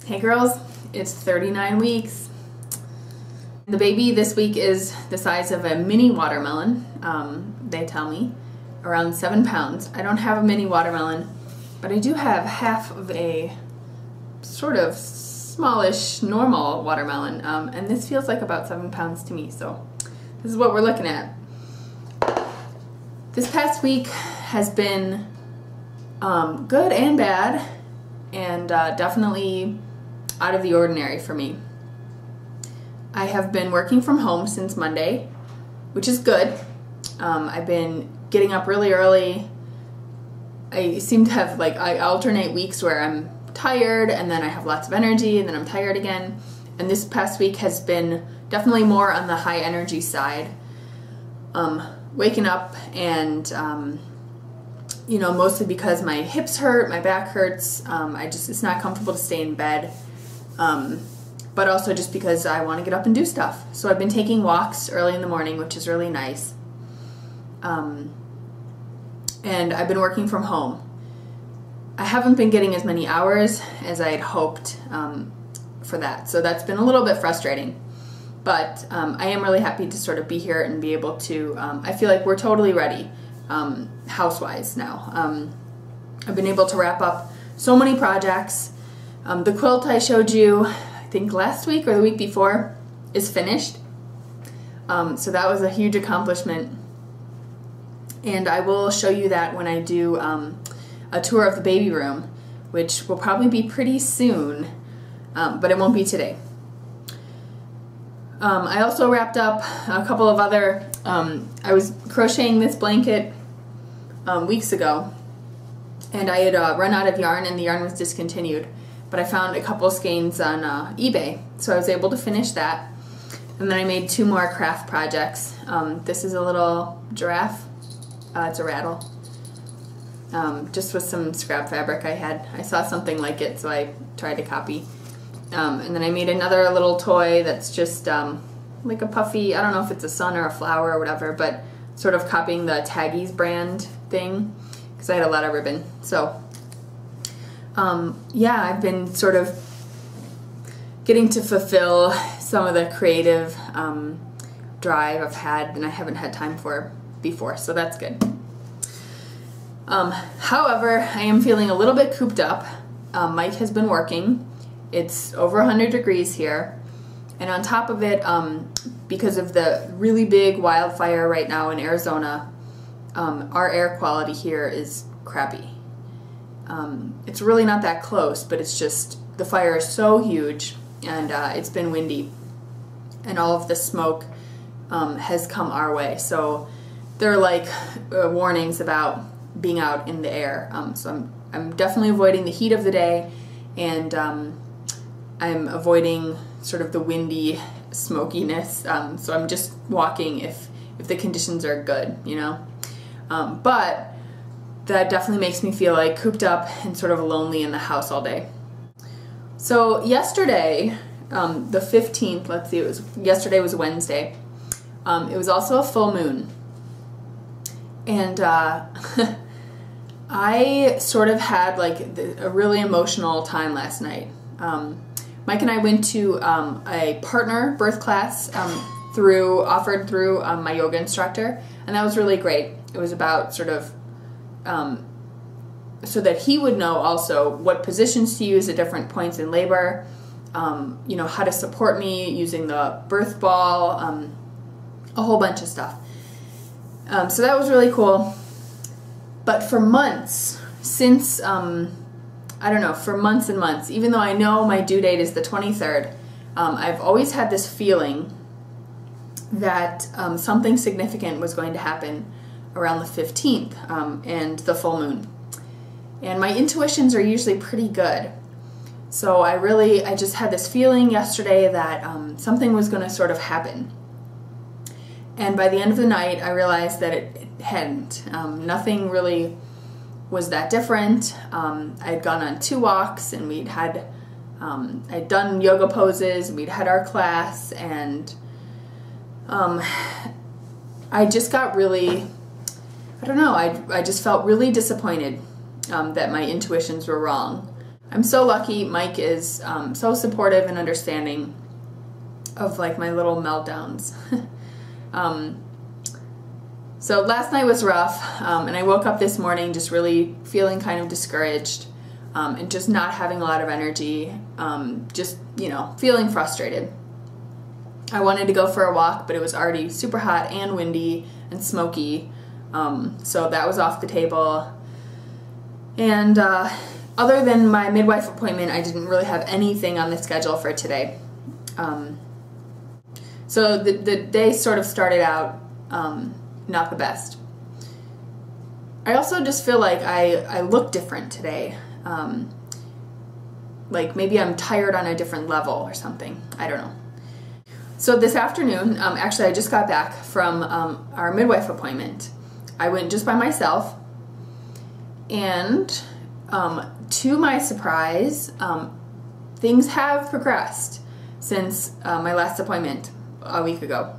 Hey girls, it's 39 weeks. The baby this week is the size of a mini watermelon, they tell me, around 7 pounds. I don't have a mini watermelon, but I do have half of a sort of smallish normal watermelon, and this feels like about 7 pounds to me, so this is what we're looking at. This past week has been good and bad, and definitely out of the ordinary for me. I have been working from home since Monday, which is good. I've been getting up really early. I seem to have, I alternate weeks where I'm tired and then I have lots of energy and then I'm tired again. And this past week has been definitely more on the high energy side. Waking up and, mostly because my hips hurt, my back hurts, it's not comfortable to stay in bed. But also just because I want to get up and do stuff. So I've been taking walks early in the morning, which is really nice. And I've been working from home. I haven't been getting as many hours as I had hoped for that. So that's been a little bit frustrating. But I am really happy to sort of be here and be able to, I feel like we're totally ready house-wise now. I've been able to wrap up so many projects. The quilt I showed you, I think last week or the week before, is finished. So that was a huge accomplishment. And I will show you that when I do a tour of the baby room, which will probably be pretty soon, but it won't be today. I also wrapped up a couple of other, I was crocheting this blanket weeks ago, and I had run out of yarn and the yarn was discontinued. But I found a couple skeins on eBay, so I was able to finish that. And then I made 2 more craft projects. This is a little giraffe. It's a rattle. Just with some scrap fabric I had. I saw something like it, so I tried to copy. And then I made another little toy that's just like a puffy, I don't know if it's a sun or a flower or whatever, but sort of copying the Taggies brand thing, because I had a lot of ribbon. So yeah, I've been sort of getting to fulfill some of the creative drive I've had and I haven't had time for before, so that's good. However, I am feeling a little bit cooped up. Mike has been working. It's over 100 degrees here, and on top of it, because of the really big wildfire right now in Arizona, our air quality here is crappy. It's really not that close, but it's just, the fire is so huge, and it's been windy, and all of the smoke has come our way. So there are like warnings about being out in the air. So I'm definitely avoiding the heat of the day, and I'm avoiding sort of the windy smokiness. So I'm just walking if the conditions are good, you know. But that definitely makes me feel like cooped up and sort of lonely in the house all day. So yesterday, the 15th, let's see, yesterday was Wednesday. It was also a full moon. And I sort of had like a really emotional time last night. Mike and I went to a partner birth class offered through my yoga instructor, and that was really great. It was about sort of so that he would know also what positions to use at different points in labor, you know, how to support me using the birth ball, a whole bunch of stuff. So that was really cool. But for months, since, I don't know, for months and months, even though I know my due date is the 23rd, I've always had this feeling that something significant was going to happen around the 15th and the full moon. And my intuitions are usually pretty good. So I just had this feeling yesterday that something was going to sort of happen. And by the end of the night, I realized that it hadn't. Nothing really was that different. I had gone on 2 walks, and I'd done yoga poses, we'd had our class, and I just got really, I don't know, I just felt really disappointed that my intuitions were wrong. I'm so lucky. Mike is so supportive and understanding of like my little meltdowns. So last night was rough, and I woke up this morning just really feeling kind of discouraged, and just not having a lot of energy, just, you know, feeling frustrated. I wanted to go for a walk, but it was already super hot and windy and smoky, so that was off the table. And other than my midwife appointment, I didn't really have anything on the schedule for today. So the day sort of started out not the best. I also just feel like I look different today. Like maybe I'm tired on a different level or something. I don't know. So this afternoon, actually I just got back from our midwife appointment. I went just by myself, and to my surprise, things have progressed since my last appointment a week ago.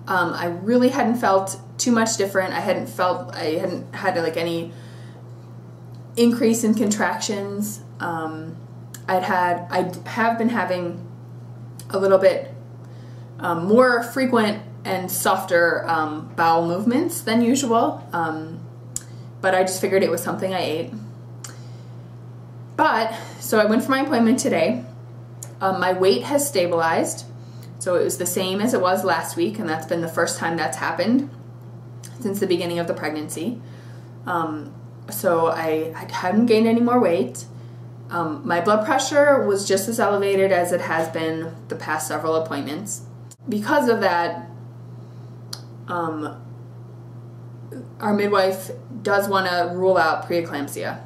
I really hadn't felt too much different. I hadn't had like any increase in contractions. I have been having a little bit more frequent and softer bowel movements than usual, but I just figured it was something I ate. But, so I went for my appointment today. My weight has stabilized. So it was the same as it was last week, and that's been the first time that's happened since the beginning of the pregnancy. So I hadn't gained any more weight. My blood pressure was just as elevated as it has been the past several appointments. Because of that, our midwife does want to rule out preeclampsia,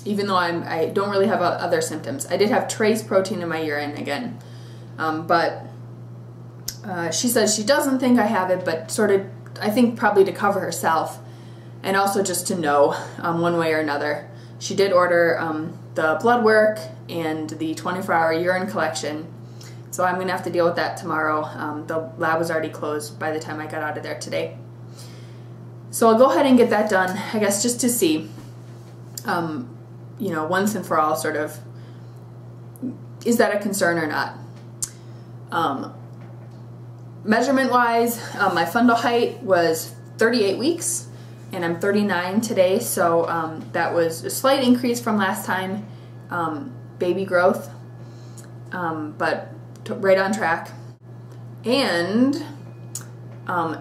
even though I don't really have other symptoms. I did have trace protein in my urine again, but she says she doesn't think I have it, but sort of, I think probably to cover herself and also just to know one way or another. She did order the blood work and the 24-hour urine collection, so I'm going to have to deal with that tomorrow. The lab was already closed by the time I got out of there today. So I'll go ahead and get that done, I guess, just to see, you know, once and for all, sort of, is that a concern or not? Measurement-wise, my fundal height was 38 weeks, and I'm 39 today, so that was a slight increase from last time, baby growth, but right on track. And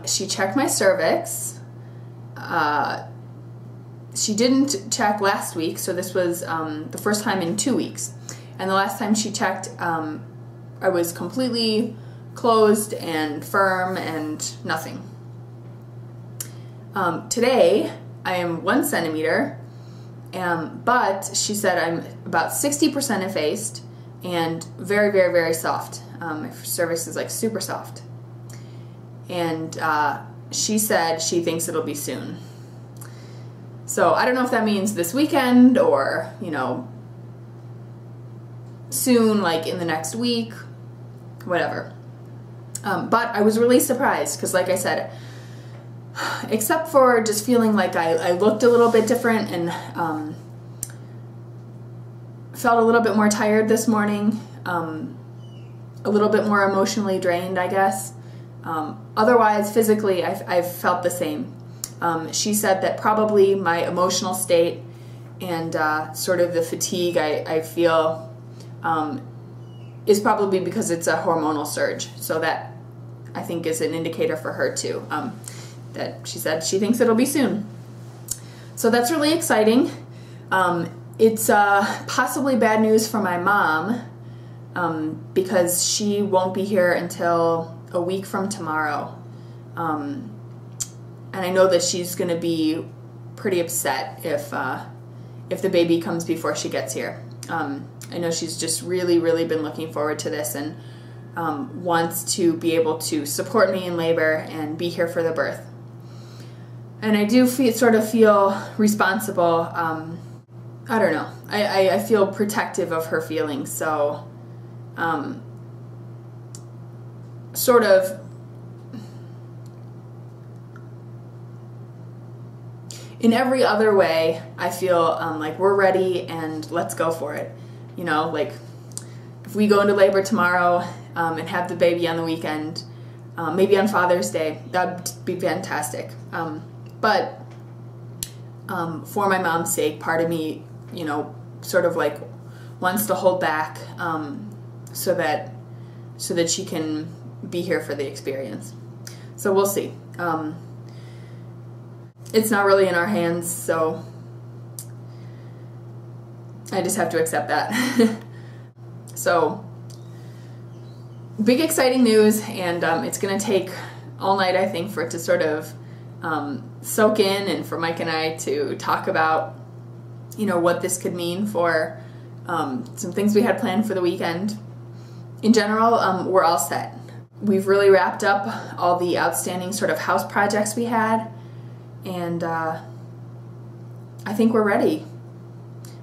she checked my cervix. She didn't check last week, so this was the first time in 2 weeks. And the last time she checked, I was completely closed and firm and nothing. Today, I am 1 centimeter, but she said I'm about 60% effaced and very, very, very soft. My cervix is like super soft. And she said she thinks it'll be soon. So I don't know if that means this weekend or, you know, soon, like in the next week, whatever. But I was really surprised because, like I said, except for just feeling like I looked a little bit different and felt a little bit more tired this morning, a little bit more emotionally drained, I guess. Otherwise, physically, I've felt the same. She said that probably my emotional state and sort of the fatigue I feel is probably because it's a hormonal surge. So that, I think, is an indicator for her too. That she said she thinks it'll be soon. So that's really exciting. It's possibly bad news for my mom because she won't be here until a week from tomorrow. And I know that she's going to be pretty upset if the baby comes before she gets here. I know she's just really, really been looking forward to this and wants to be able to support me in labor and be here for the birth. And I do sort of feel responsible. I don't know. I feel protective of her feelings, so sort of in every other way, I feel like we're ready and let's go for it. You know, like if we go into labor tomorrow and have the baby on the weekend, maybe on Father's Day, that'd be fantastic. But for my mom's sake, part of me, you know, sort of like wants to hold back so that she can be here for the experience. So we'll see. It's not really in our hands, so I just have to accept that. So, big exciting news, and it's going to take all night, I think, for it to sort of soak in, and for Mike and I to talk about, you know, what this could mean for some things we had planned for the weekend. In general, we're all set. We've really wrapped up all the outstanding sort of house projects we had, and I think we're ready.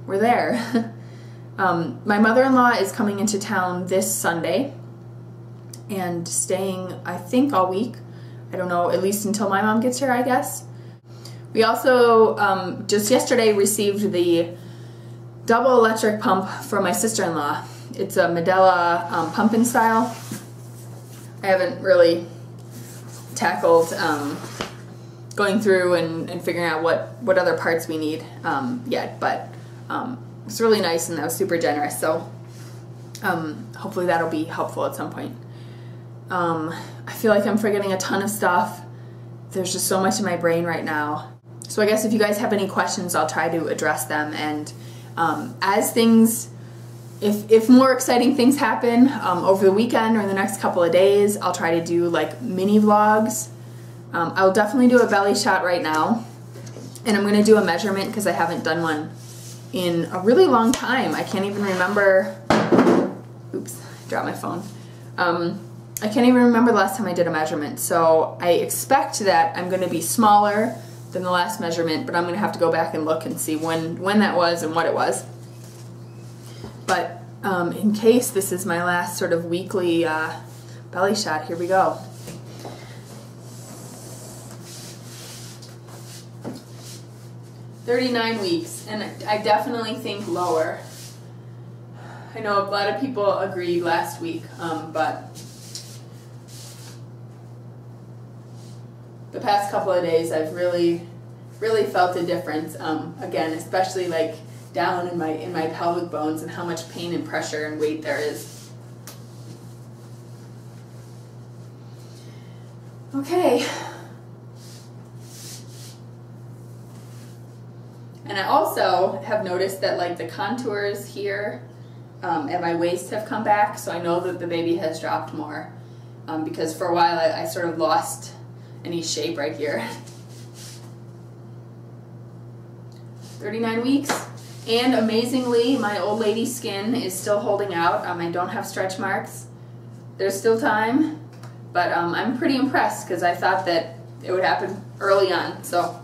We're there. My mother-in-law is coming into town this Sunday and staying, I think, all week. I don't know, at least until my mom gets here, I guess. We also just yesterday received the double electric pump from my sister-in-law. It's a Medela pump-in style. I haven't really tackled going through and figuring out what other parts we need yet, but it's really nice and that was super generous, so hopefully that'll be helpful at some point. I feel like I'm forgetting a ton of stuff. There's just so much in my brain right now. So I guess if you guys have any questions, I'll try to address them, and as things, if more exciting things happen over the weekend or in the next couple of days, I'll try to do like mini vlogs. I'll definitely do a belly shot right now, and I'm going to do a measurement because I haven't done one in a really long time. I can't even remember. Oops, I dropped my phone. I can't even remember the last time I did a measurement, so I expect that I'm going to be smaller than the last measurement, but I'm going to have to go back and look and see when that was and what it was. But in case this is my last sort of weekly belly shot, here we go. "39 weeks, and I definitely think lower. I know a lot of people agreed last week, but the past couple of days I've really felt a difference. Again, especially like down in my pelvic bones and how much pain and pressure and weight there is. Okay. And I also have noticed that like the contours here at my waist have come back, so I know that the baby has dropped more because for a while I sort of lost any shape right here. 39 weeks, and amazingly my old lady skin is still holding out. I don't have stretch marks. There's still time, but I'm pretty impressed because I thought that it would happen early on. So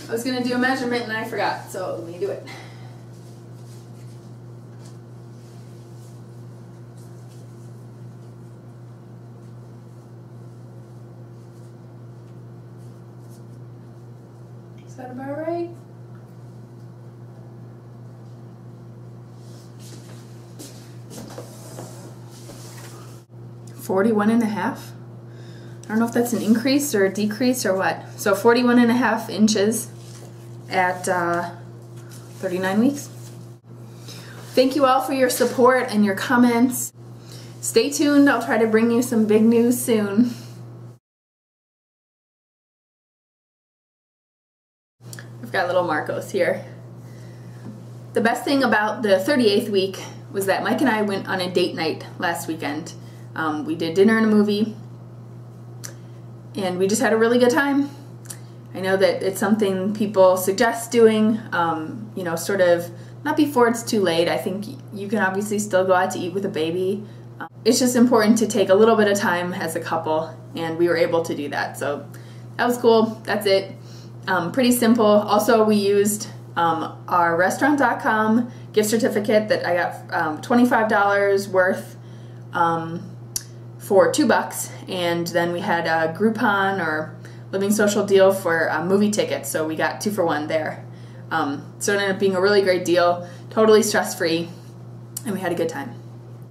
I was going to do a measurement and I forgot, so let me do it. Is that about right? $41.5. I don't know if that's an increase or a decrease or what. So 41.5 inches at 39 weeks. Thank you all for your support and your comments. Stay tuned. I'll try to bring you some big news soon. I've got little Marcos here. The best thing about the 38th week was that Mike and I went on a date night last weekend. We did dinner and a movie, and we just had a really good time. I know that it's something people suggest doing, you know, sort of not before it's too late. I think you can obviously still go out to eat with a baby. It's just important to take a little bit of time as a couple, and we were able to do that. So that was cool. That's it. Pretty simple. Also, we used our restaurant.com gift certificate that I got $25 worth for $2, and then we had a Groupon or Living Social deal for movie tickets, so we got 2 for 1 there. So it ended up being a really great deal, totally stress-free, and we had a good time.